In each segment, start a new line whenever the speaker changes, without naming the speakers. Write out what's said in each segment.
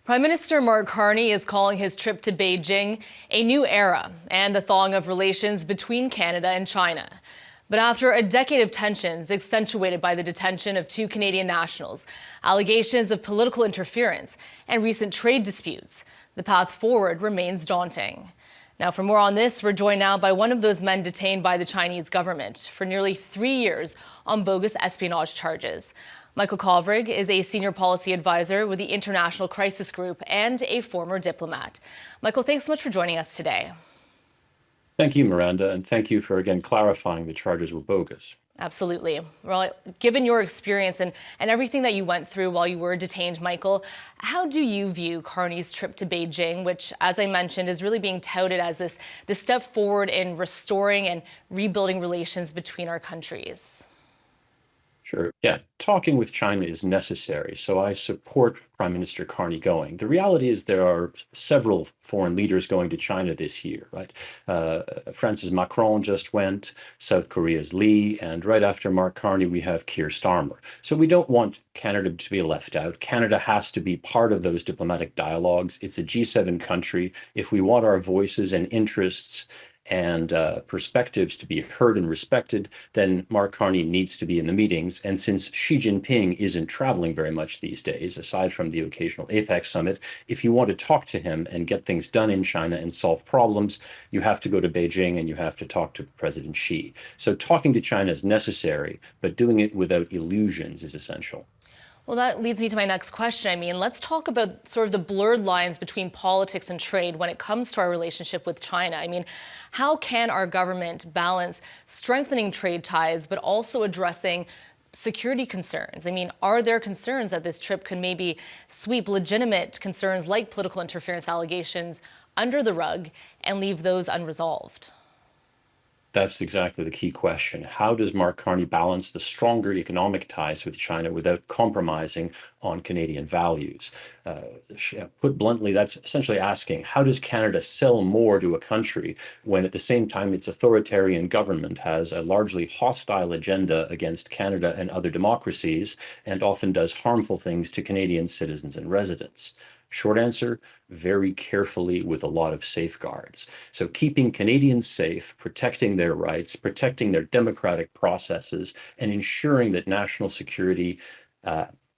Prime Minister Mark Carney is calling his trip to Beijing a new era and the thawing of relations between Canada and China. But after a decade of tensions accentuated by the detention of two Canadian nationals, allegations of political interference, and recent trade disputes, the path forward remains daunting. Now, for more on this, we're joined now by one of those men detained by the Chinese government for nearly 3 years on bogus espionage charges. Michael Kovrig is a senior policy advisor with the International Crisis Group and a former diplomat. Michael, thanks so much for joining us today.
Thank you, Miranda, and thank you for again clarifying the charges were bogus.
Absolutely. Well, given your experience and everything that you went through while you were detained, Michael, how do you view Carney's trip to Beijing, which, as I mentioned, is really being touted as this step forward in restoring and rebuilding relations between our countries?
Sure. Yeah, talking with China is necessary, so I support Prime Minister Carney going. The reality is there are several foreign leaders going to China this year, right? France's Macron just went, South Korea's Lee, and right after Mark Carney, we have Keir Starmer. So we don't want Canada to be left out. Canada has to be part of those diplomatic dialogues. It's a G7 country. If we want our voices and interests and perspectives to be heard and respected, then Mark Carney needs to be in the meetings. And since Xi Jinping isn't traveling very much these days, aside from the occasional APEC summit, if you want to talk to him and get things done in China and solve problems, you have to go to Beijing and you have to talk to President Xi. So talking to China is necessary, but doing it without illusions is essential.
Well, that leads me to my next question. I mean, let's talk about sort of the blurred lines between politics and trade when it comes to our relationship with China. I mean, how can our government balance strengthening trade ties, but also addressing security concerns? I mean, are there concerns that this trip could maybe sweep legitimate concerns like political interference allegations under the rug and leave those unresolved?
That's exactly the key question. How does Mark Carney balance the stronger economic ties with China without compromising on Canadian values? Put bluntly, that's essentially asking, how does Canada sell more to a country when at the same time its authoritarian government has a largely hostile agenda against Canada and other democracies and often does harmful things to Canadian citizens and residents? Short answer, very carefully with a lot of safeguards. So keeping Canadians safe, protecting their rights, protecting their democratic processes, and ensuring that national security,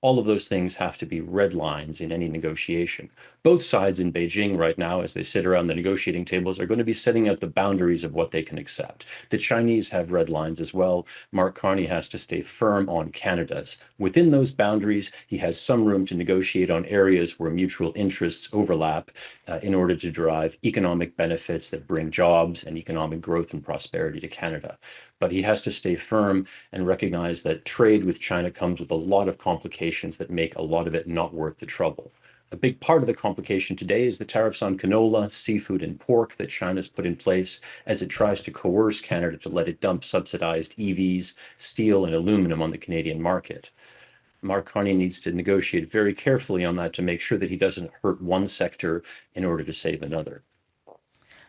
all of those things have to be red lines in any negotiation. Both sides in Beijing right now, as they sit around the negotiating tables, are going to be setting out the boundaries of what they can accept. The Chinese have red lines as well. Mark Carney has to stay firm on Canada's. Within those boundaries, he has some room to negotiate on areas where mutual interests overlap in order to derive economic benefits that bring jobs and economic growth and prosperity to Canada. But he has to stay firm and recognize that trade with China comes with a lot of complications that make a lot of it not worth the trouble. A big part of the complication today is the tariffs on canola, seafood, and pork that China's put in place as it tries to coerce Canada to let it dump subsidized EVs, steel, and aluminum on the Canadian market. Mark Carney needs to negotiate very carefully on that to make sure that he doesn't hurt one sector in order to save another.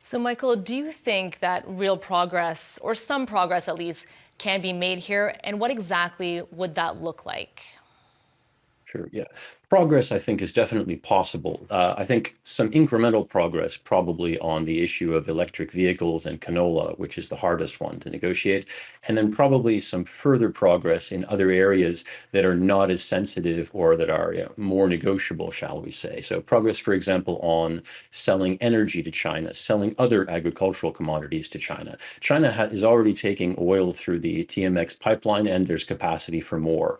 So, Michael, do you think that real progress, or some progress at least, can be made here? And what exactly would that look like?
Sure, yeah. Progress, I think, is definitely possible. I think some incremental progress probably on the issue of electric vehicles and canola, which is the hardest one to negotiate, and then probably some further progress in other areas that are not as sensitive or that are more negotiable, shall we say. So progress, for example, on selling energy to China, selling other agricultural commodities to China. China is already taking oil through the TMX pipeline, and there's capacity for more.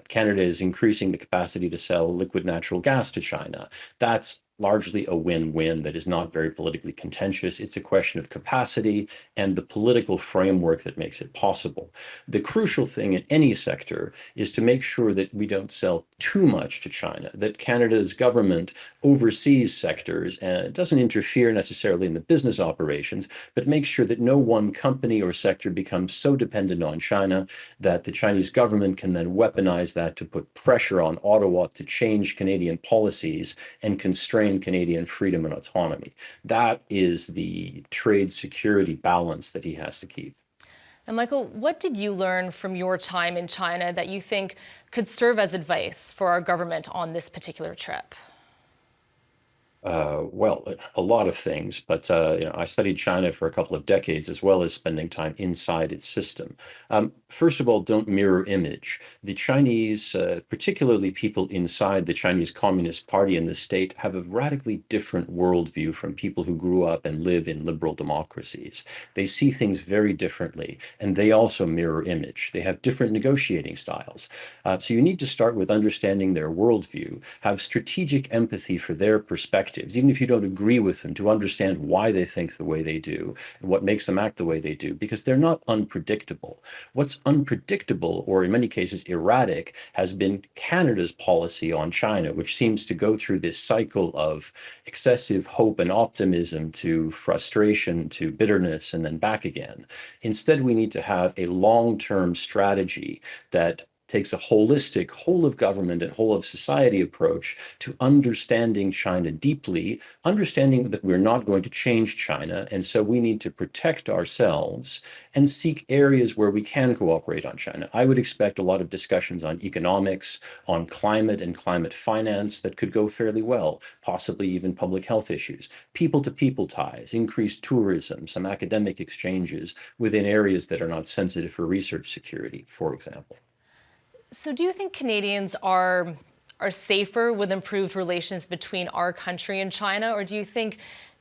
Canada is increasing the capacity to sell liquid natural gas to China. That's largely a win-win that is not very politically contentious. It's a question of capacity and the political framework that makes it possible. The crucial thing in any sector is to make sure that we don't sell too much to China, that Canada's government oversees sectors and doesn't interfere necessarily in the business operations, but makes sure that no one company or sector becomes so dependent on China that the Chinese government can then weaponize that to put pressure on Ottawa to change Canadian policies and constrain Canadian freedom and autonomy. That is the trade security balance that he has to keep.
And Michael, what did you learn from your time in China that you think could serve as advice for our government on this particular trip?
Well, a lot of things, but I studied China for a couple of decades, as well as spending time inside its system. First of all, don't mirror image. The Chinese, particularly people inside the Chinese Communist Party and the state, have a radically different worldview from people who grew up and live in liberal democracies. They see things very differently, and they also mirror image. They have different negotiating styles. So you need to start with understanding their worldview, have strategic empathy for their perspectives, even if you don't agree with them, to understand why they think the way they do and what makes them act the way they do, because they're not unpredictable. What's unpredictable, or in many cases erratic, has been Canada's policy on China, which seems to go through this cycle of excessive hope and optimism to frustration to bitterness and then back again. Instead, we need to have a long-term strategy that takes a holistic, whole of government and whole of society approach to understanding China deeply, understanding that we're not going to change China. And so we need to protect ourselves and seek areas where we can cooperate on China. I would expect a lot of discussions on economics, on climate and climate finance that could go fairly well, possibly even public health issues, people-to-people ties, increased tourism, some academic exchanges within areas that are not sensitive for research security, for example.
So do you think Canadians are safer with improved relations between our country and China, or do you think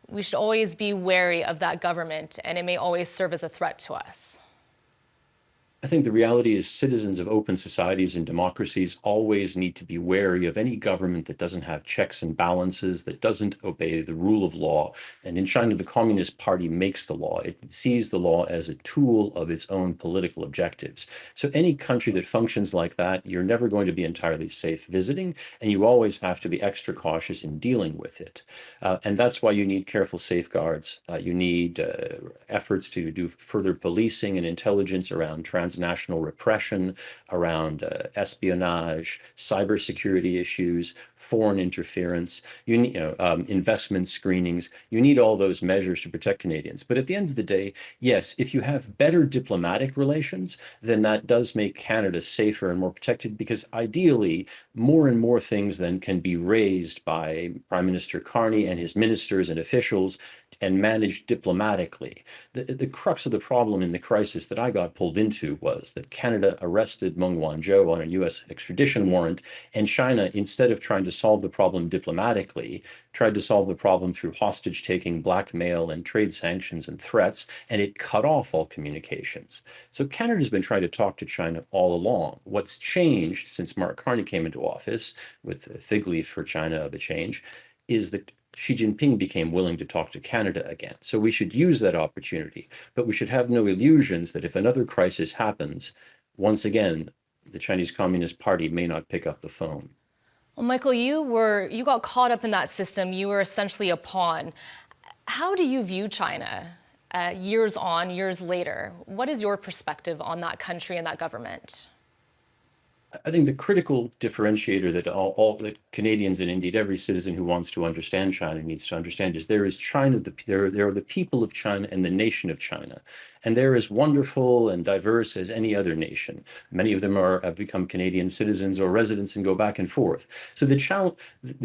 we should always be wary of that government and it may always serve as a threat to us?
I think the reality is citizens of open societies and democracies always need to be wary of any government that doesn't have checks and balances, that doesn't obey the rule of law. And in China, the Communist Party makes the law. It sees the law as a tool of its own political objectives. So any country that functions like that, you're never going to be entirely safe visiting, and you always have to be extra cautious in dealing with it. And that's why you need careful safeguards. You need efforts to do further policing and intelligence around transnational repression, around espionage, cybersecurity issues, foreign interference. You need investment screenings. You need all those measures to protect Canadians. But at the end of the day, yes, if you have better diplomatic relations, then that does make Canada safer and more protected, because ideally, more and more things then can be raised by Prime Minister Carney and his ministers and officials and managed diplomatically. The crux of the problem in the crisis that I got pulled into was that Canada arrested Meng Wanzhou on a US extradition warrant, and China, instead of trying to solve the problem diplomatically, tried to solve the problem through hostage-taking, blackmail, and trade sanctions and threats, and it cut off all communications. So Canada's been trying to talk to China all along. What's changed since Mark Carney came into office, with a fig leaf for China of a change, is that Xi Jinping became willing to talk to Canada again. So we should use that opportunity, but we should have no illusions that if another crisis happens, once again, the Chinese Communist Party may not pick up the phone.
Well, Michael, you got caught up in that system. You were essentially a pawn. How do you view China years on, years later? What is your perspective on that country and that government?
I think the critical differentiator that all that Canadians and indeed every citizen who wants to understand China needs to understand is there is China, there are the people of China and the nation of China. And they're as wonderful and diverse as any other nation. Many of them have become Canadian citizens or residents and go back and forth. So the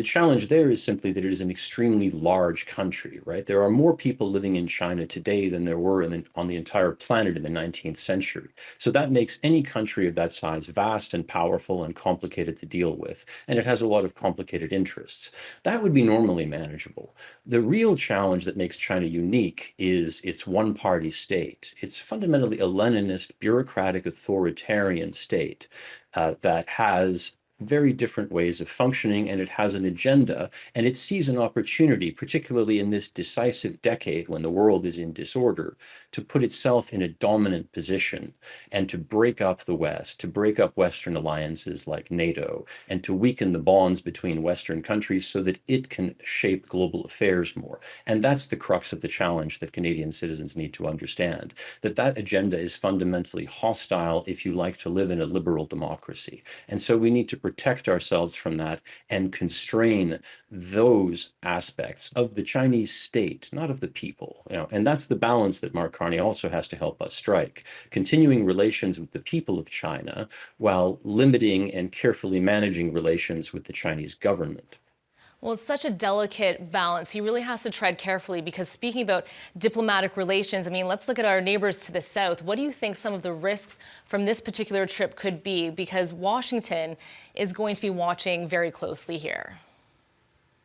challenge there is simply that it is an extremely large country, right? There are more people living in China today than there were on the entire planet in the 19th century. So that makes any country of that size vast and powerful and complicated to deal with, and it has a lot of complicated interests. That would be normally manageable. The real challenge that makes China unique is its one-party state. It's fundamentally a Leninist, bureaucratic, authoritarian state that has very different ways of functioning, and it has an agenda, and it sees an opportunity, particularly in this decisive decade when the world is in disorder, to put itself in a dominant position and to break up the West, to break up Western alliances like NATO, and to weaken the bonds between Western countries so that it can shape global affairs more. And that's the crux of the challenge that Canadian citizens need to understand, that that agenda is fundamentally hostile if you like to live in a liberal democracy. And so we need to protect ourselves from that and constrain those aspects of the Chinese state, not of the people. And that's the balance that Mark Carney also has to help us strike. Continuing relations with the people of China while limiting and carefully managing relations with the Chinese government.
Well, it's such a delicate balance. He really has to tread carefully because speaking about diplomatic relations, I mean, let's look at our neighbors to the south. What do you think some of the risks from this particular trip could be? Because Washington is going to be watching very closely here.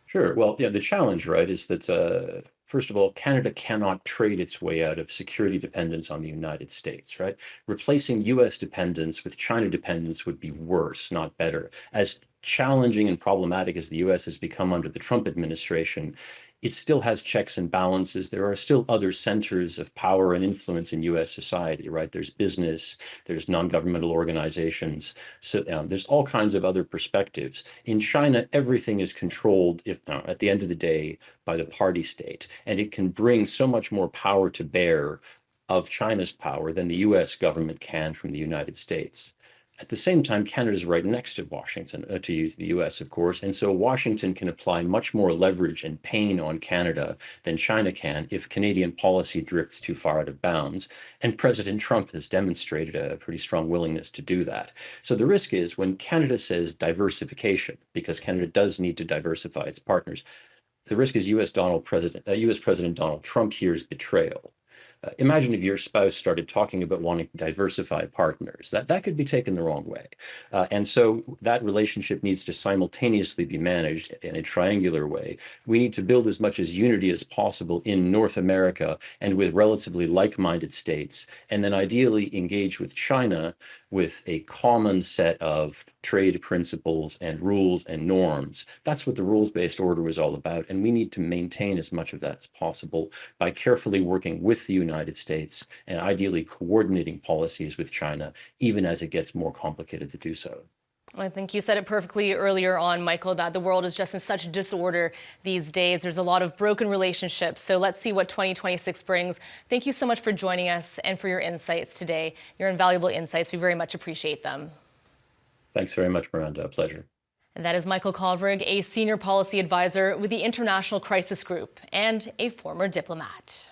Sure. Well, yeah, the challenge, right, is that first of all, Canada cannot trade its way out of security dependence on the United States, right? Replacing US dependence with China dependence would be worse, not better. As challenging and problematic as the US has become under the Trump administration, it still has checks and balances. There are still other centers of power and influence in US society, right? There's business, there's non-governmental organizations. So there's all kinds of other perspectives. In China, everything is controlled, if at the end of the day, by the party state. And it can bring so much more power to bear of China's power than the US government can from the United States. At the same time, Canada is right next to Washington, to use the US, of course. And so Washington can apply much more leverage and pain on Canada than China can if Canadian policy drifts too far out of bounds. And President Trump has demonstrated a pretty strong willingness to do that. So the risk is when Canada says diversification, because Canada does need to diversify its partners, the risk is US President Donald Trump hears betrayal. Imagine if your spouse started talking about wanting to diversify partners. That could be taken the wrong way. And so that relationship needs to simultaneously be managed in a triangular way. We need to build as much as unity as possible in North America and with relatively like-minded states, and then ideally engage with China with a common set of trade principles and rules and norms. That's what the rules-based order was all about. And we need to maintain as much of that as possible by carefully working with the United States and ideally coordinating policies with China, even as it gets more complicated to do so.
I think you said it perfectly earlier on, Michael, that the world is just in such disorder these days. There's a lot of broken relationships. So let's see what 2026 brings. Thank you so much for joining us and for your insights today. Your invaluable insights. We very much appreciate them.
Thanks very much, Miranda. A pleasure.
And that is Michael Kovrig, a senior policy advisor with the International Crisis Group and a former diplomat.